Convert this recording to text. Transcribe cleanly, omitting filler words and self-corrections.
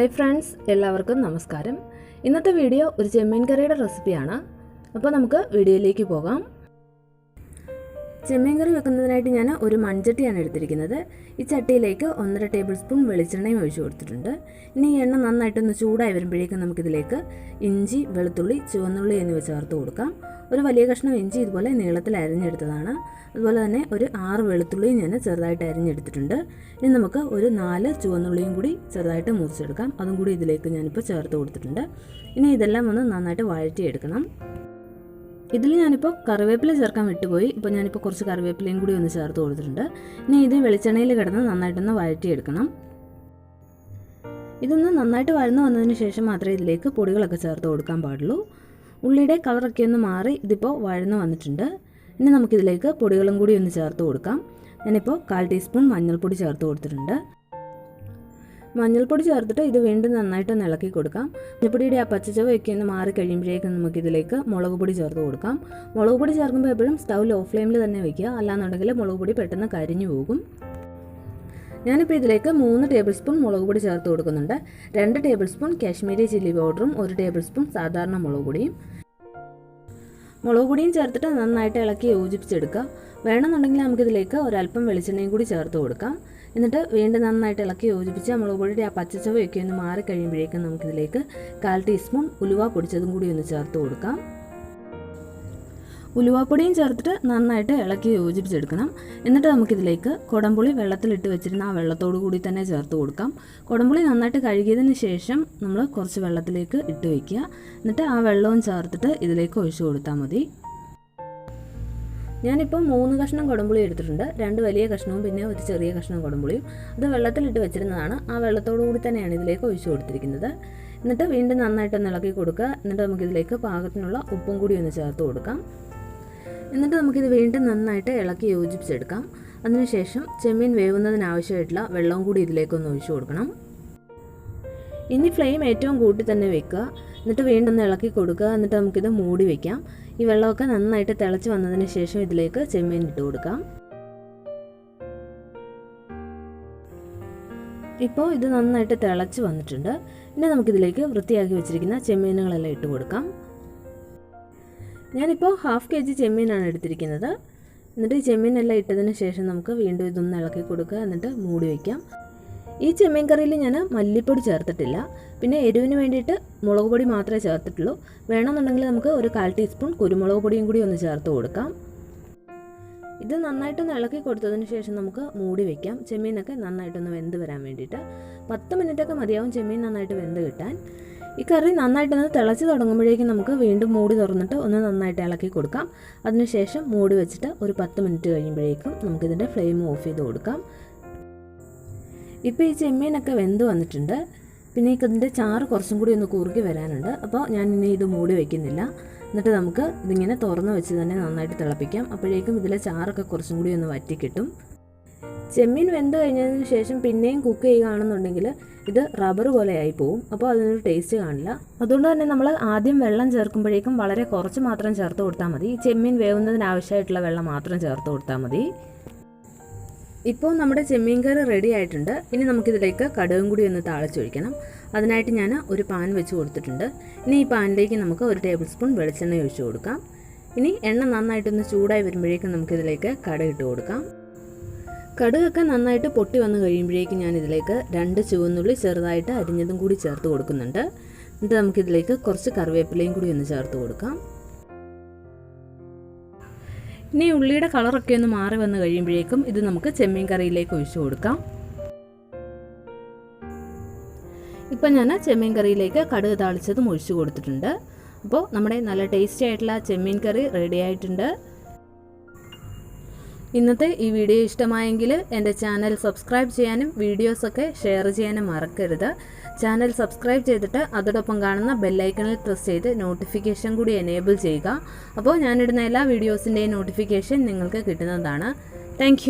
Hi friends, എല്ലാവർക്കും നമസ്കാരം. ഇന്നത്തെ വീഡിയോ ഒരു ചെമ്മീൻ കറിയുടെ റെസിപ്പിയാണ്. അപ്പോൾ നമുക്ക് വീഡിയോയിലേക്ക് പോകാം. ചെമ്മീൻ കറി വെക്കുന്നതിനായിട്ട് ഞാൻ ഒരു മൺചട്ടിയാണ് എടുത്തിരിക്കുന്നത്. ഈ ചട്ടിയിലേക്ക് 1.5 ടേബിൾ സ്പൂൺ വെളിച്ചെണ്ണയും ഒഴിച്ചു കൊടുത്തിട്ടുണ്ട്. ഇനി ഈ എണ്ണ നന്നായിട്ടൊന്ന് ചൂടായി വരുമ്പോഴേക്കും നമുക്കിതിലേക്ക് ഇഞ്ചി, വെളുത്തുള്ളി, ചുവന്നുള്ളി എന്നിവ ചേർത്ത് കൊടുക്കാം. ഒരു വലിയ കഷ്ണം ഇഞ്ചി ഇതുപോലെ നീളത്തിൽ അരിഞ്ഞെടുത്തതാണ്. അതുപോലെ തന്നെ ഒരു 6 വെളുത്തുള്ളിയും ഞാൻ ചെറുതായിട്ട് അരിഞ്ഞെടുത്തിട്ടുണ്ട്. ഇനി നമുക്ക് ഒരു 4 ചുവന്നുള്ളിയും കൂടി ചെറുതായിട്ട് മുറിച്ചെടുക്കാം. അതും കൂടി ഇതിലേക്ക് ഞാനിപ്പോൾ ചേർത്ത് കൊടുത്തിട്ടുണ്ട്. ഇനി ഇതെല്ലാം ഒന്ന് നന്നായിട്ട് വഴറ്റിയെടുക്കണം. ഇതിൽ ഞാനിപ്പോൾ കറിവേപ്പില ചേർക്കാൻ വിട്ടുപോയി. ഇപ്പോൾ ഞാനിപ്പോൾ കുറച്ച് കറിവേപ്പിലയും കൂടി ഒന്ന് ചേർത്ത് കൊടുത്തിട്ടുണ്ട്. ഇനി ഇത് വെളിച്ചെണ്ണയിൽ കിടന്ന് നന്നായിട്ടൊന്ന് വഴറ്റിയെടുക്കണം. ഇതൊന്ന് നന്നായിട്ട് വഴന്നു വന്നതിന് ശേഷം മാത്രമേ ഇതിലേക്ക് പൊടികളൊക്കെ ചേർത്ത് കൊടുക്കാൻ പാടുള്ളൂ. ഉള്ളിയുടെ കളറൊക്കെ ഒന്ന് മാറി ഇതിപ്പോൾ വഴന്നു വന്നിട്ടുണ്ട്. ഇനി നമുക്കിതിലേക്ക് പൊടികളും കൂടി ഒന്ന് ചേർത്ത് കൊടുക്കാം. ഞാനിപ്പോൾ 1/4 ടീസ്പൂൺ മഞ്ഞൾപ്പൊടി ചേർത്ത് കൊടുത്തിട്ടുണ്ട്. മഞ്ഞൾപ്പൊടി ചേർത്തിട്ട് ഇത് വീണ്ടും നന്നായിട്ടൊന്ന് ഇളക്കി കൊടുക്കാം. മഞ്ഞൾപ്പൊടിയുടെ ആ പച്ചച്ചവയൊക്കെ ഒന്ന് മാറി കഴിയുമ്പോഴേക്കും നമുക്കിതിലേക്ക് മുളക് പൊടി ചേർത്ത് കൊടുക്കാം. മുളക് പൊടി ചേർക്കുമ്പോൾ എപ്പോഴും സ്റ്റൗ ലോ ഫ്ലെയിമിൽ തന്നെ വയ്ക്കുക, അല്ലാന്നുണ്ടെങ്കിൽ മുളക് പൊടി പെട്ടെന്ന് കരിഞ്ഞു പോകും. ഞാനിപ്പോൾ ഇതിലേക്ക് 3 ടേബിൾ സ്പൂൺ മുളക് പൊടി ചേർത്ത് കൊടുക്കുന്നുണ്ട്. 2 ടേബിൾ സ്പൂൺ കാശ്മീരി ചില്ലി പൗഡറും 1 ടേബിൾ സ്പൂൺ സാധാരണ മുളക് പൊടിയും ചേർത്തിട്ട് നന്നായിട്ട് ഇളക്കി യോജിപ്പിച്ചെടുക്കുക. വേണമെന്നുണ്ടെങ്കിൽ നമുക്കിതിലേക്ക് ഒരല്പം വെളിച്ചെണ്ണയും കൂടി ചേർത്ത് കൊടുക്കാം. എന്നിട്ട് വീണ്ടും നന്നായിട്ട് ഇളക്കി യോജിപ്പിച്ച് മുളക് പൊടിയുടെ ആ പച്ചച്ചവയൊക്കെ ഒന്ന് മാറി കഴിയുമ്പോഴേക്കും നമുക്കിതിലേക്ക് 1/4 ടീസ്പൂൺ ഉലുവ പൊടിച്ചതും കൂടി ഒന്ന് ചേർത്ത് കൊടുക്കാം. ഉലുവാപ്പൊടിയും ചേർത്തിട്ട് നന്നായിട്ട് ഇളക്കി യോജിപ്പിച്ചെടുക്കണം. എന്നിട്ട് നമുക്കിതിലേക്ക് കുടംപുളി വെള്ളത്തിലിട്ട് വെച്ചിരുന്ന ആ വെള്ളത്തോടു കൂടി തന്നെ ചേർത്ത് കൊടുക്കാം. കുടംപുളി നന്നായിട്ട് കഴുകിയതിന് ശേഷം നമ്മൾ കുറച്ച് വെള്ളത്തിലേക്ക് ഇട്ട് വയ്ക്കുക. എന്നിട്ട് ആ വെള്ളവും ചേർത്തിട്ട് ഇതിലേക്ക് ഒഴിച്ചു കൊടുത്താൽ മതി. ഞാനിപ്പോൾ 3 കഷ്ണം കുടംപുളി എടുത്തിട്ടുണ്ട്. 2 വലിയ കഷ്ണവും പിന്നെ ഒരു ചെറിയ കഷ്ണം കുടംപുളിയും. അത് വെള്ളത്തിലിട്ട് വെച്ചിരുന്നതാണ്. ആ വെള്ളത്തോടു കൂടി തന്നെയാണ് ഇതിലേക്ക് ഒഴിച്ചു കൊടുത്തിരിക്കുന്നത്. എന്നിട്ട് വീണ്ടും നന്നായിട്ടൊന്ന് ഇളക്കി കൊടുക്കുക. എന്നിട്ട് നമുക്കിതിലേക്ക് പാകത്തിനുള്ള ഉപ്പും കൂടി ഒന്ന് ചേർത്ത് കൊടുക്കാം. എന്നിട്ട് നമുക്കിത് വീണ്ടും നന്നായിട്ട് ഇളക്കി യോജിപ്പിച്ചെടുക്കാം. അതിനുശേഷം ചെമ്മീൻ വേവുന്നതിനാവശ്യമായിട്ടുള്ള വെള്ളവും കൂടി ഇതിലേക്കൊന്ന് ഒഴിച്ചു കൊടുക്കണം. ഇനി ഫ്ലെയിം ഏറ്റവും കൂട്ടി തന്നെ വെക്കുക. എന്നിട്ട് വീണ്ടും ഒന്ന് ഇളക്കി കൊടുക്കുക. എന്നിട്ട് നമുക്കിത് മൂടി വയ്ക്കാം. ഈ വെള്ളമൊക്കെ നന്നായിട്ട് തിളച്ച് വന്നതിന് ശേഷം ഇതിലേക്ക് ചെമ്മീൻ ഇട്ട് കൊടുക്കാം. ഇപ്പോൾ ഇത് നന്നായിട്ട് തിളച്ച് വന്നിട്ടുണ്ട്. ഇനി നമുക്കിതിലേക്ക് വൃത്തിയാക്കി വെച്ചിരിക്കുന്ന ചെമ്മീനുകളെല്ലാം ഇട്ട് കൊടുക്കാം. ഞാനിപ്പോൾ 1/2 kg ചെമ്മീനാണ് എടുത്തിരിക്കുന്നത്. എന്നിട്ട് ഈ ചെമ്മീനെല്ലാം ഇട്ടതിന് ശേഷം നമുക്ക് വീണ്ടും ഇതൊന്ന് ഇളക്കി കൊടുക്കുക. എന്നിട്ട് മൂടി വയ്ക്കാം. ഈ ചെമ്മീൻ കറിയിൽ ഞാൻ മല്ലിപ്പൊടി ചേർത്തിട്ടില്ല. പിന്നെ എരിവിന് വേണ്ടിയിട്ട് മുളക് പൊടി മാത്രമേ ചേർത്തിട്ടുള്ളൂ. വേണമെന്നുണ്ടെങ്കിൽ നമുക്ക് ഒരു 1/4 ടീസ്പൂൺ കുരുമുളക് പൊടിയും കൂടി ഒന്ന് ചേർത്ത് കൊടുക്കാം. ഇത് നന്നായിട്ടൊന്ന് ഇളക്കി കൊടുത്തതിന് ശേഷം നമുക്ക് മൂടി വയ്ക്കാം. ചെമ്മീനൊക്കെ നന്നായിട്ടൊന്ന് വെന്ത് വരാൻ വേണ്ടിയിട്ട് 10 മിനിറ്റൊക്കെ മതിയാവും ചെമ്മീൻ നന്നായിട്ട് വെന്ത് കിട്ടാൻ. ഈ കറി നന്നായിട്ടൊന്ന് തിളച്ച് തുടങ്ങുമ്പോഴേക്കും നമുക്ക് വീണ്ടും മൂടി തുറന്നിട്ട് ഒന്ന് നന്നായിട്ട് ഇളക്കി കൊടുക്കാം. അതിനുശേഷം മൂടി വെച്ചിട്ട് ഒരു 10 മിനിറ്റ് കഴിയുമ്പോഴേക്കും നമുക്കിതിൻ്റെ ഫ്ലെയിം ഓഫ് ചെയ്ത് കൊടുക്കാം. ഇപ്പോൾ ഈ ചെമ്മീനൊക്കെ വെന്ത് വന്നിട്ടുണ്ട്. പിന്നെ ഇതിൻ്റെ ചാറ് കുറച്ചും കൂടി ഒന്ന് കുറുകി വരാനുണ്ട്. അപ്പോൾ ഞാൻ ഇനി ഇത് മൂടി വയ്ക്കുന്നില്ല. എന്നിട്ട് നമുക്ക് ഇതിങ്ങനെ തുറന്ന് വെച്ച് തന്നെ നന്നായിട്ട് തിളപ്പിക്കാം. അപ്പോഴേക്കും ഇതിലെ ചാറൊക്കെ കുറച്ചും കൂടി ഒന്ന് വറ്റി കിട്ടും. ചെമ്മീൻ വെന്ത് കഴിഞ്ഞതിന് ശേഷം പിന്നെയും കുക്ക് ചെയ്യുകയാണെന്നുണ്ടെങ്കിൽ ഇത് റബ്ബർ പോലെ ആയി പോവും. അപ്പോൾ അതിനൊരു ടേസ്റ്റ് കാണില്ല. അതുകൊണ്ട് തന്നെ നമ്മൾ ആദ്യം വെള്ളം ചേർക്കുമ്പോഴേക്കും വളരെ കുറച്ച് മാത്രം ചേർത്ത് കൊടുത്താൽ മതി. ഈ ചെമ്മീൻ വേവുന്നതിന് ആവശ്യമായിട്ടുള്ള വെള്ളം മാത്രം ചേർത്ത് കൊടുത്താൽ മതി. ഇപ്പോൾ നമ്മുടെ ചെമ്മീൻ കറി റെഡി ആയിട്ടുണ്ട്. ഇനി നമുക്കിതിലേക്ക് കടുകും കൂടി ഒന്ന് താളിച്ചൊഴിക്കണം. അതിനായിട്ട് ഞാൻ ഒരു പാൻ വെച്ച് കൊടുത്തിട്ടുണ്ട്. ഇനി ഈ പാനിലേക്ക് നമുക്ക് 1 ടേബിൾ സ്പൂൺ വെളിച്ചെണ്ണ ഒഴിച്ചു കൊടുക്കാം. ഇനി എണ്ണ നന്നായിട്ടൊന്ന് ചൂടായി വരുമ്പോഴേക്കും നമുക്കിതിലേക്ക് കടുക് ഇട്ട് കൊടുക്കാം. കടുകൊക്കെ നന്നായിട്ട് പൊട്ടി വന്ന് കഴിയുമ്പോഴേക്കും ഞാൻ ഇതിലേക്ക് 2 ചുവന്നുള്ളി ചെറുതായിട്ട് അരിഞ്ഞതും കൂടി ചേർത്ത് കൊടുക്കുന്നുണ്ട്. എന്നിട്ട് നമുക്കിതിലേക്ക് കുറച്ച് കറിവേപ്പിലയും കൂടി ഒന്ന് ചേർത്ത് കൊടുക്കാം. ഇനി ഉള്ളിയുടെ കളറൊക്കെ ഒന്ന് മാറി വന്ന് കഴിയുമ്പോഴേക്കും ഇത് നമുക്ക് ചെമ്മീൻ കറിയിലേക്ക് ഒഴിച്ചു കൊടുക്കാം. ഇപ്പം ഞാൻ ചെമ്മീൻ കറിയിലേക്ക് കടുക് താളിച്ചതും ഒഴിച്ചു കൊടുത്തിട്ടുണ്ട്. അപ്പോൾ നമ്മുടെ നല്ല ടേസ്റ്റി ആയിട്ടുള്ള ചെമ്മീൻ കറി റെഡി ആയിട്ടുണ്ട്. ഇന്നത്തെ ഈ വീഡിയോ ഇഷ്ടമായെങ്കിൽ എൻ്റെ ചാനൽ സബ്സ്ക്രൈബ് ചെയ്യാനും വീഡിയോസൊക്കെ ഷെയർ ചെയ്യാനും മറക്കരുത്. ചാനൽ സബ്സ്ക്രൈബ് ചെയ്തിട്ട് അതോടൊപ്പം കാണുന്ന ബെല്ലൈക്കണിൽ പ്രസ് ചെയ്ത് നോട്ടിഫിക്കേഷൻ കൂടി എനേബിൾ ചെയ്യുക. അപ്പോൾ ഞാനിടുന്ന എല്ലാ വീഡിയോസിൻ്റെയും നോട്ടിഫിക്കേഷൻ നിങ്ങൾക്ക് കിട്ടുന്നതാണ്. താങ്ക്